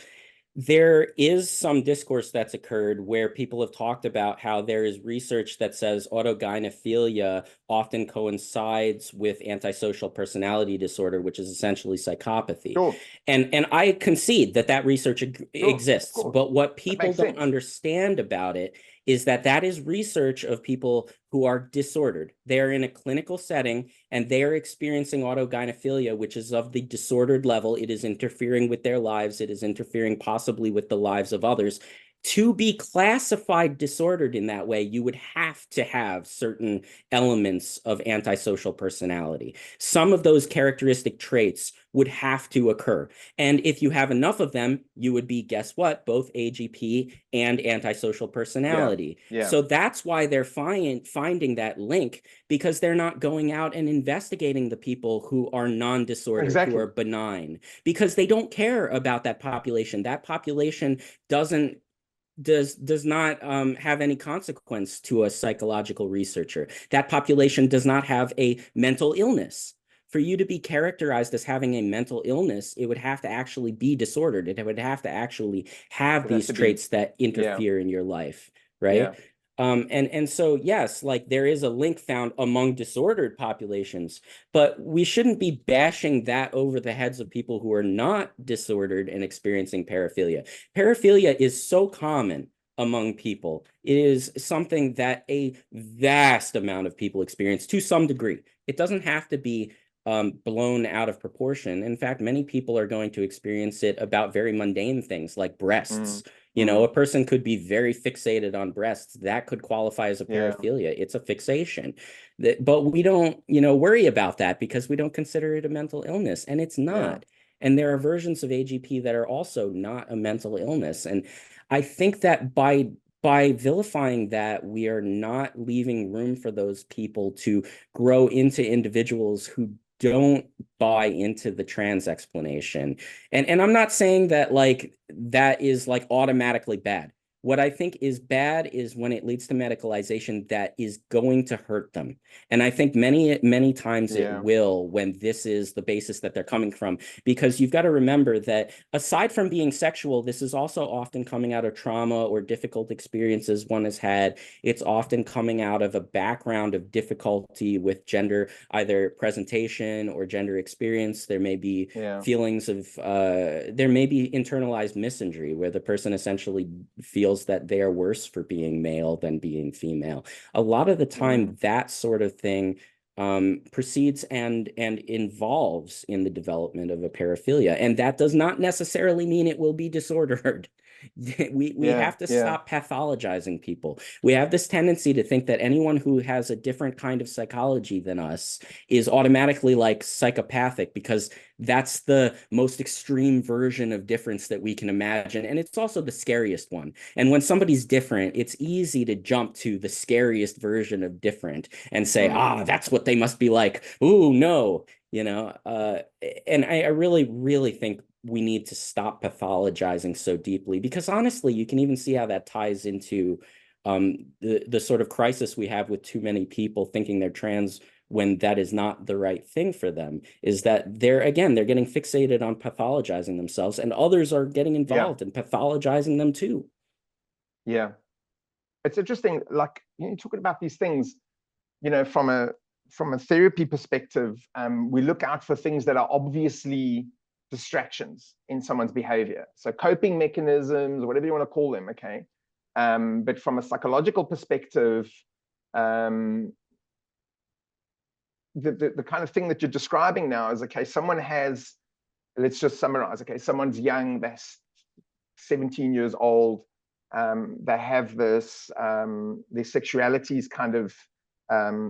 there is some discourse that's occurred where people have talked about how there is research that says autogynephilia often coincides with antisocial personality disorder, which is essentially psychopathy. Sure. And I concede that research exists, but what people don't understand about it is that is research of people who are disordered. They're in a clinical setting and they're experiencing autogynephilia, which is of the disordered level. It is interfering with their lives. It is interfering possibly with the lives of others. To be classified disordered in that way, you would have to have certain elements of antisocial personality. Some of those characteristic traits would have to occur. And if you have enough of them, you would be, guess what, both AGP and antisocial personality. Yeah. Yeah. So that's why they're finding that link, because they're not going out and investigating the people who are non-disordered, who are benign, because they don't care about that population. That population does not have any consequence to a psychological researcher. That population does not have a mental illness. For you to be characterized as having a mental illness, it would have to actually be disordered. It would have to actually have these traits that interfere in your life, right? Yeah. And so, yes, like there is a link found among disordered populations, but we shouldn't be bashing that over the heads of people who are not disordered and experiencing paraphilia. Paraphilia is so common among people. It is something that a vast amount of people experience to some degree. It doesn't have to be blown out of proportion. In fact, many people are going to experience it about very mundane things like breasts. You know, a person could be very fixated on breasts. That could qualify as a paraphilia. It's a fixation. But we don't, worry about that because we don't consider it a mental illness, and it's not. And there are versions of AGP that are also not a mental illness. And I think that by vilifying that, we are not leaving room for those people to grow into individuals who don't buy into the trans explanation. And I'm not saying that that is automatically bad. What I think is bad is when it leads to medicalization that is going to hurt them. And I think many times it will, when this is the basis that they're coming from, because you've got to remember that aside from being sexual, this is also often coming out of trauma or difficult experiences one has had. It's often coming out of a background of difficulty with gender, either presentation or gender experience. There may be feelings of, there may be internalized misandry where the person essentially feels that they are worse for being male than being female. A lot of the time, that sort of thing proceeds and involves in the development of a paraphilia. And that does not necessarily mean it will be disordered. We have to stop pathologizing people. We have this tendency to think that anyone who has a different kind of psychology than us is automatically psychopathic, because that's the most extreme version of difference that we can imagine. And it's also the scariest one. And when somebody's different, it's easy to jump to the scariest version of different and say, that's what they must be like. Ooh, no, and I really, really think we need to stop pathologizing so deeply, because honestly, you can even see how that ties into the sort of crisis we have with too many people thinking they're trans when that is not the right thing for them, is that they're getting fixated on pathologizing themselves, and others are getting involved in pathologizing them too. Yeah. It's interesting, talking about these things, from a therapy perspective, we look out for things that are obviously distractions in someone's behavior. So coping mechanisms, whatever you want to call them, okay? But from a psychological perspective, The kind of thing that you're describing now is, okay, someone has, let's just summarize, okay, someone's young, they're 17 years old, they have this, their sexuality is kind of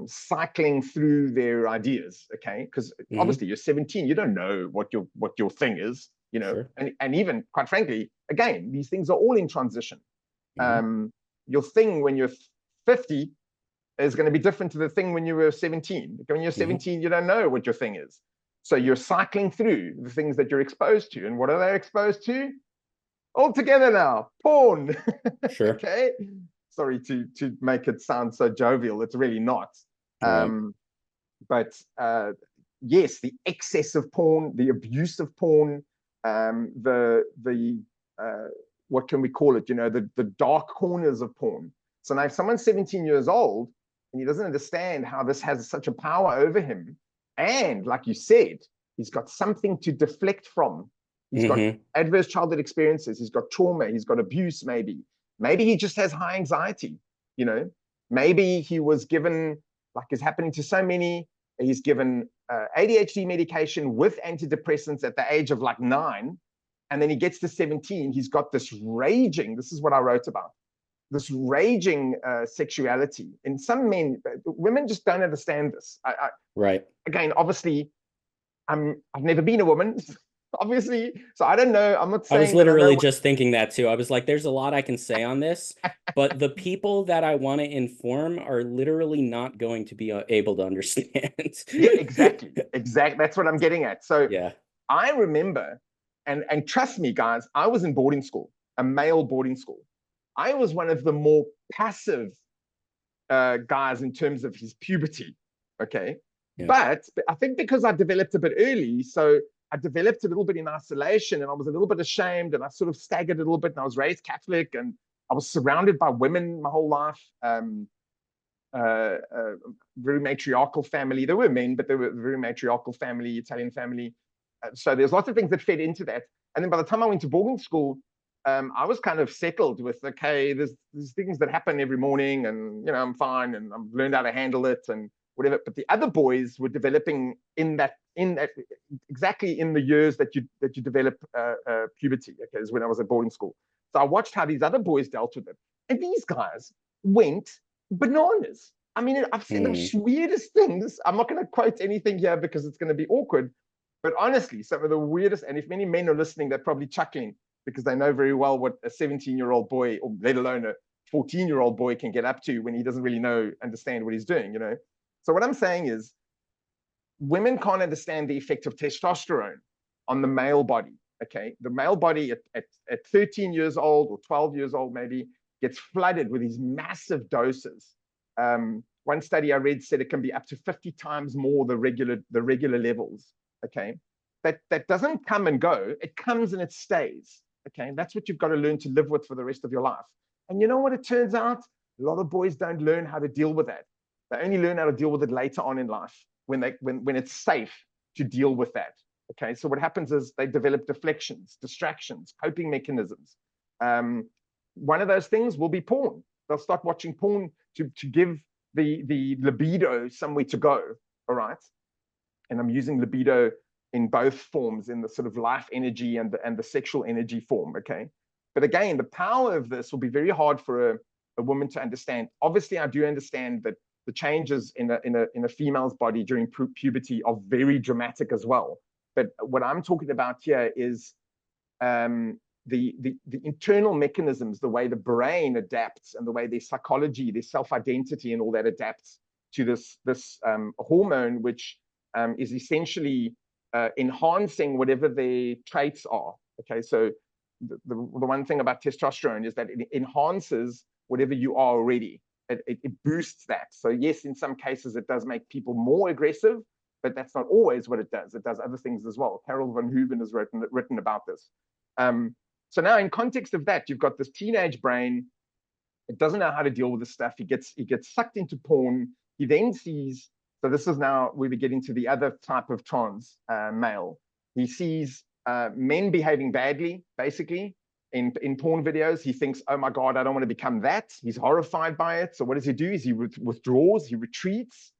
cycling through their ideas, okay? Because obviously you're 17, you don't know what your thing is, you know, and even quite frankly, again, these things are all in transition. Your thing when you're 50 is going to be different to the thing when you were 17. When you're 17, you don't know what your thing is. So you're cycling through the things that you're exposed to. And what are they exposed to? All together now, porn. Sure. Okay. Sorry to make it sound so jovial. It's really not. But yes, the excess of porn, the abuse of porn, what can we call it? You know, the dark corners of porn. So now if someone's 17 years old and he doesn't understand how this has such a power over him, and like you said, he's got something to deflect from. He's got adverse childhood experiences. He's got trauma. He's got abuse, maybe. Maybe he just has high anxiety, you know. Maybe he was given, like is happening to so many, he's given ADHD medication with antidepressants at the age of like 9. And then he gets to 17. He's got this raging, this is what I wrote about, this raging sexuality. In some men, women just don't understand this. Again, obviously, I've never been a woman, obviously, so I don't know. I'm not saying. I was literally just thinking that too. I was like, there's a lot I can say on this, but the people that I want to inform are literally not going to be able to understand. Yeah, exactly. That's what I'm getting at. So yeah, I remember, and trust me, guys, I was in boarding school, a male boarding school. I was one of the more passive guys in terms of his puberty. Okay. But I think because I developed a bit early, so I developed a little bit in isolation and I was a little bit ashamed and I sort of staggered a little bit, and I was raised Catholic and I was surrounded by women my whole life. Very matriarchal family. There were men, but they were a very matriarchal family, Italian family. So there's lots of things that fed into that. And then by the time I went to boarding school, I was kind of settled with, okay, there's things that happen every morning and, you know, I'm fine and I've learned how to handle it and whatever. But the other boys were developing in that exactly in the years that you develop puberty. Okay, is when I was at boarding school. So I watched how these other boys dealt with it. And these guys went bananas. I mean, I've seen the weirdest things. I'm not going to quote anything here because it's going to be awkward. But honestly, some of the weirdest, and if many men are listening, they're probably chuckling because they know very well what a 17-year-old boy, or let alone a 14-year-old boy, can get up to when he doesn't really understand what he's doing, you know? So what I'm saying is, women can't understand the effect of testosterone on the male body, okay? The male body at 13 years old or 12 years old maybe gets flooded with these massive doses. One study I read said it can be up to 50 times more the regular levels, okay? That doesn't come and go. It comes and it stays, okay? And that's what you've got to learn to live with for the rest of your life. And you know what it turns out? A lot of boys don't learn how to deal with that. They only learn how to deal with it later on in life when it's safe to deal with that, okay? So what happens is they develop deflections, distractions, coping mechanisms. One of those things will be porn. They'll start watching porn to give the libido somewhere to go, all right? And I'm using libido in both forms, in the sort of life energy and the sexual energy form, okay? But again, the power of this will be very hard for a woman to understand. Obviously, I do understand that the changes in a female's body during puberty are very dramatic as well. But what I'm talking about here is the internal mechanisms, the way the brain adapts and the way their psychology, their self-identity and all that adapts to this hormone, which is essentially enhancing whatever their traits are. Okay, so the one thing about testosterone is that it enhances whatever you are already. It boosts that. So yes, in some cases it does make people more aggressive, but that's not always what it does. It does other things as well. Carol van Hooven has written about this. So now in context of that, you've got this teenage brain. It doesn't know how to deal with this stuff. He gets sucked into porn. He then sees, so this is now where we get into the other type of trans male. He sees men behaving badly, basically. in porn videos. He thinks, oh my God, I don't want to become that. He's horrified by it. So what does he do? Is he withdraws, he retreats.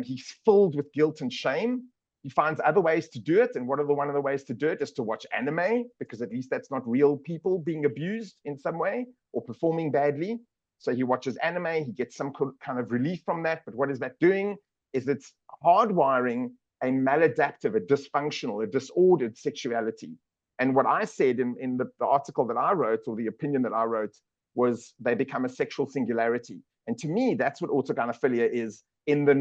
He's filled with guilt and shame. He finds other ways to do it. And one of the ways to do it is to watch anime, because at least that's not real people being abused in some way or performing badly. So he watches anime, he gets some kind of relief from that. But what is that doing? Is it's hardwiring a maladaptive, a dysfunctional, a disordered sexuality. And what I said in the article that I wrote, or the opinion that I wrote, was they become a sexual singularity. And to me, that's what autogynephilia is in the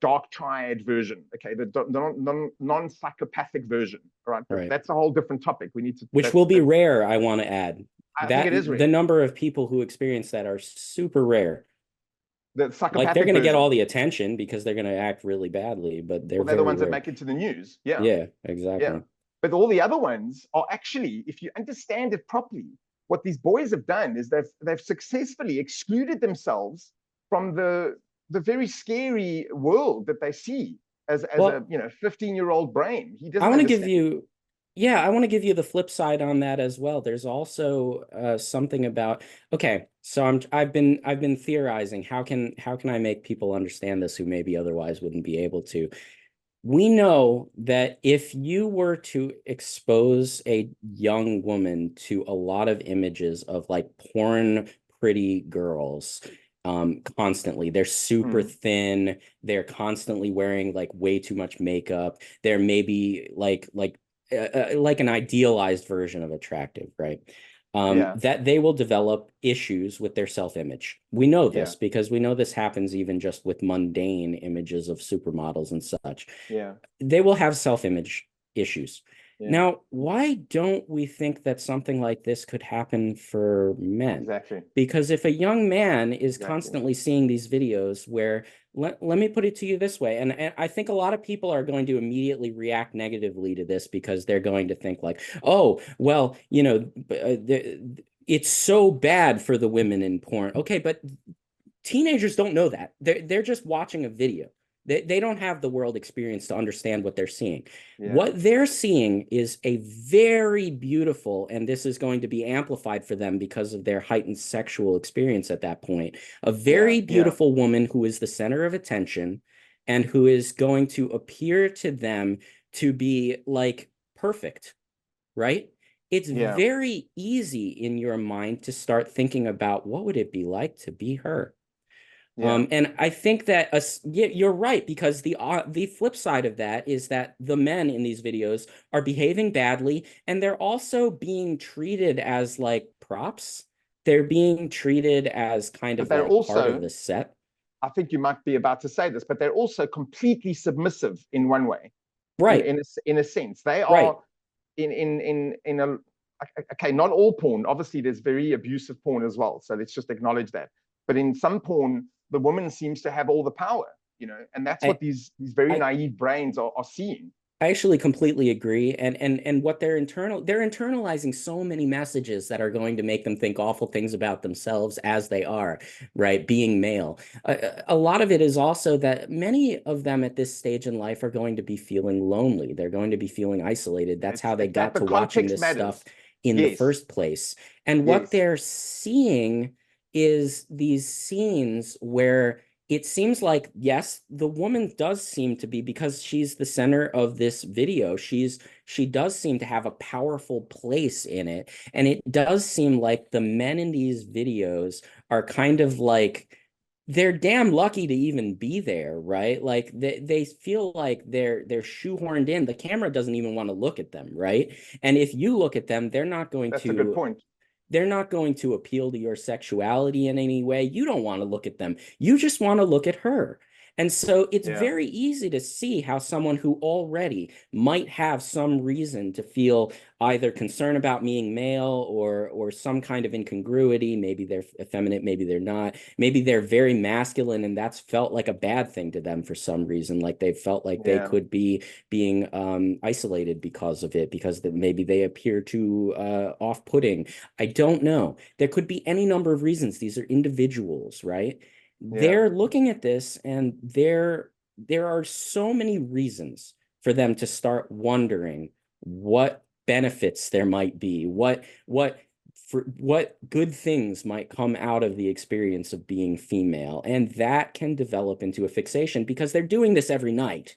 dark triad version, okay, the non-psychopathic version, right? But that's a whole different topic. We need to, which will be rare. I want to add I think it is rare. The number of people who experience that are super rare. The psychopathic, like, they're going to get all the attention because they're going to act really badly, but they're the ones rare. that make it to the news. Yeah. Yeah, exactly. Yeah. But all the other ones are actually, if you understand it properly, what these boys have done is they've successfully excluded themselves from the very scary world that they see as a 15-year-old brain. He doesn't. I want to give you, I want to give you the flip side on that as well. There's also something about, okay, so I've been theorizing, how can I make people understand this who maybe otherwise wouldn't be able to? We know that if you were to expose a young woman to a lot of images of like porn pretty girls, constantly, they're super thin, they're constantly wearing like way too much makeup, they're maybe like an idealized version of attractive, right? That they will develop issues with their self-image. We know this because we know this happens even just with mundane images of supermodels and such. They will have self-image issues. Now, why don't we think that something like this could happen for men? Exactly. Because if a young man is constantly seeing these videos where, let me put it to you this way, and I think a lot of people are going to immediately react negatively to this because they're going to think like, oh, well, it's so bad for the women in porn. Okay, but teenagers don't know that. They're just watching a video. They don't have the world experience to understand what they're seeing. What they're seeing is a very beautiful, and this is going to be amplified for them because of their heightened sexual experience at that point, a very beautiful woman who is the center of attention and who is going to appear to them to be like perfect, right? It's very easy in your mind to start thinking about what would it be like to be her. And I think that you're right, because the flip side of that is that the men in these videos are behaving badly, and they're also being treated as like props. They're being treated as kind of like also part of the set. I think you might be about to say this, but they're also completely submissive in one way, right? In a sense, they are in a okay. Not all porn, obviously. There's very abusive porn as well, so let's just acknowledge that. But in some porn, the woman seems to have all the power, and that's what these very naive brains are seeing. I actually completely agree. And what they're internalizing so many messages that are going to make them think awful things about themselves as they are, right? Being male. A lot of it is also that many of them at this stage in life are going to be feeling lonely. They're going to be feeling isolated. That's how they got to watching this stuff in the first place. And what they're seeing is these scenes where it seems like, yes, the woman does seem to be, because she's the center of this video, she does seem to have a powerful place in it. And it does seem like the men in these videos are kind of like, they're damn lucky to even be there, right? Like they feel like they're shoehorned in. The camera doesn't even want to look at them, right? And if you look at them, they're not going to. That's a good point. They're not going to appeal to your sexuality in any way. You don't want to look at them. You just want to look at her. And so it's very easy to see how someone who already might have some reason to feel either concern about being male or some kind of incongruity, maybe they're effeminate, maybe they're not, maybe they're very masculine, and that's felt like a bad thing to them for some reason, like they felt like they could be being isolated because of it, because maybe they appear too off-putting. I don't know. There could be any number of reasons. These are individuals, right? They're looking at this, and there are so many reasons for them to start wondering what benefits there might be, what good things might come out of the experience of being female. And that can develop into a fixation because they're doing this every night.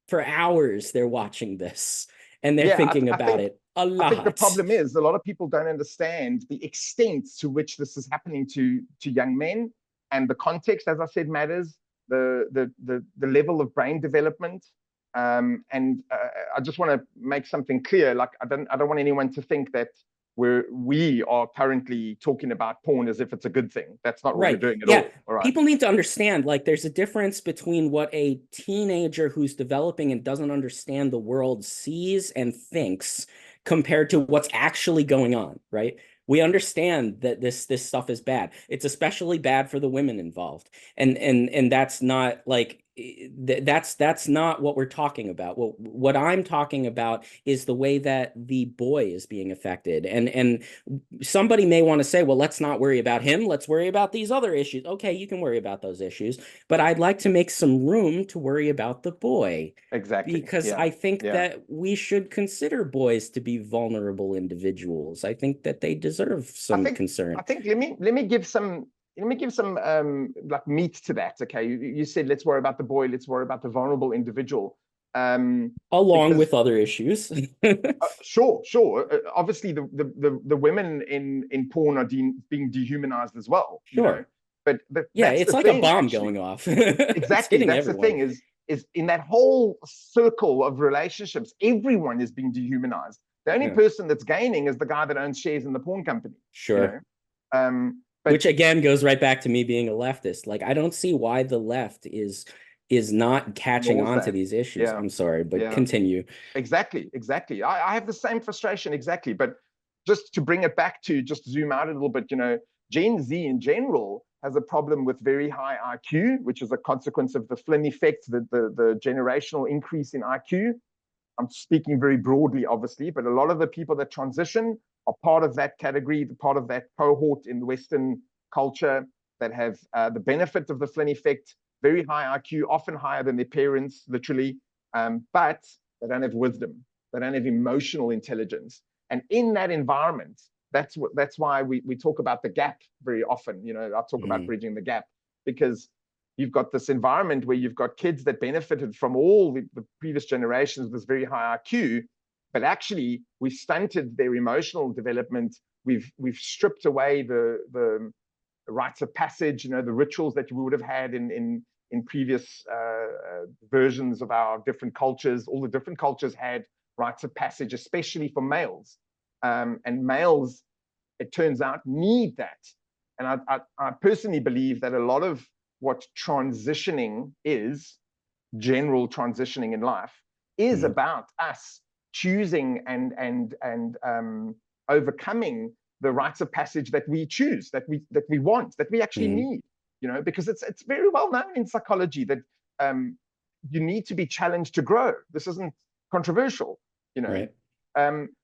For hours, they're watching this and they're thinking about it a lot. I think the problem is a lot of people don't understand the extent to which this is happening to young men, and the context, as I said, matters. The level of brain development, and I just want to make something clear. Like I don't want anyone to think that we are currently talking about porn as if it's a good thing. That's not what we're doing at all. All right. People need to understand, like, there's a difference between what a teenager who's developing and doesn't understand the world sees and thinks compared to what's actually going on, right? We understand that this stuff is bad. It's especially bad for the women involved. And that's not like that's not what we're talking about. What I'm talking about is the way that the boy is being affected. And somebody may want to say, well, let's not worry about him. Let's worry about these other issues. Okay, you can worry about those issues, but I'd like to make some room to worry about the boy. Exactly. Because I think that we should consider boys to be vulnerable individuals. I think that they deserve some concern. I think let me give some like meat to that. Okay, you said let's worry about the boy, let's worry about the vulnerable individual, along with other issues. Sure. Obviously the women in porn are being dehumanized as well. Sure. You know? But it's like a bomb going off. Exactly. That's the thing is in that whole circle of relationships, everyone is being dehumanized. The only person that's gaining is the guy that owns shares in the porn company. Sure. You know? Which again goes right back to me being a leftist. Like, I don't see why the left is not catching on to these issues. I'm sorry, but continue. Exactly. I have the same frustration, exactly. But just to bring it back to just zoom out a little bit, you know, Gen Z in general has a problem with very high IQ, which is a consequence of the Flynn effect, the generational increase in IQ. I'm speaking very broadly, obviously, but a lot of the people that transition are part of that category, part of that cohort in Western culture that have the benefit of the Flynn effect, very high IQ, often higher than their parents, literally, but they don't have wisdom. They don't have emotional intelligence. And in that environment, that's why we talk about the gap very often. You know, I talk about bridging the gap, because you've got this environment where you've got kids that benefited from all the previous generations with this very high IQ, but actually we've stunted their emotional development. We've stripped away the rites of passage, you know, the rituals that we would have had in previous versions of our different cultures. All the different cultures had rites of passage, especially for males. And males, it turns out, need that. And I personally believe that a lot of what transitioning is, general transitioning in life, is about us choosing and overcoming the rites of passage that we choose, that we want, that we actually need. You know, because it's very well known in psychology that you need to be challenged to grow. This isn't controversial, you know. Right.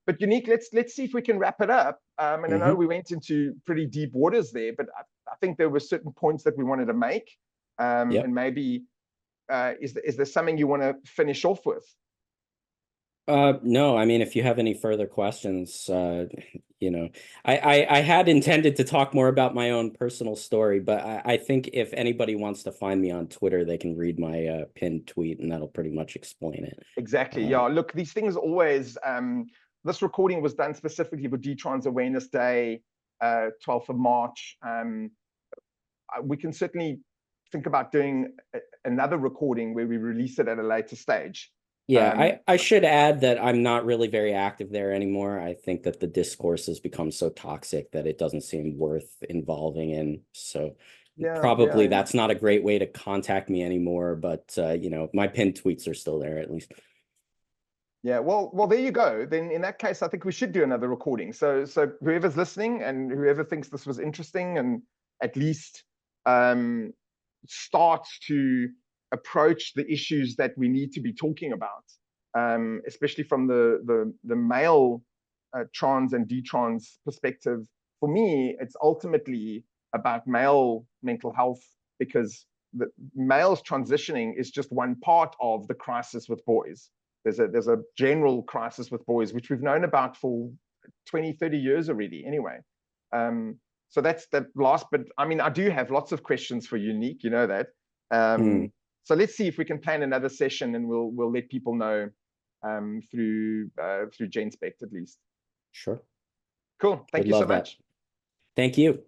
But Unique, let's see if we can wrap it up. And I know we went into pretty deep waters there, but I think there were certain points that we wanted to make. And maybe is there something you want to finish off with? No, I mean, if you have any further questions, you know, I had intended to talk more about my own personal story, but I think if anybody wants to find me on Twitter, they can read my pinned tweet, and that'll pretty much explain it. Exactly. Yeah. Look, these things always. This recording was done specifically for Detrans Awareness Day, 12th of March. We can certainly think about doing another recording where we release it at a later stage. Yeah, I should add that I'm not really very active there anymore. I think that the discourse has become so toxic that it doesn't seem worth involving in. So probably that's not a great way to contact me anymore. But, you know, my pinned tweets are still there, at least. Yeah, well, there you go. Then in that case, I think we should do another recording. So whoever's listening and whoever thinks this was interesting and at least starts to approach the issues that we need to be talking about, especially from the male trans and detrans perspective. For me, it's ultimately about male mental health, because the males transitioning is just one part of the crisis with boys. there's a general crisis with boys, which we've known about for 20, 30 years already anyway. So that's the last, but I mean, I do have lots of questions for Unique, you know that. So let's see if we can plan another session, and we'll let people know through GenSpect at least. Sure. Cool. Thank you so much. Thank you.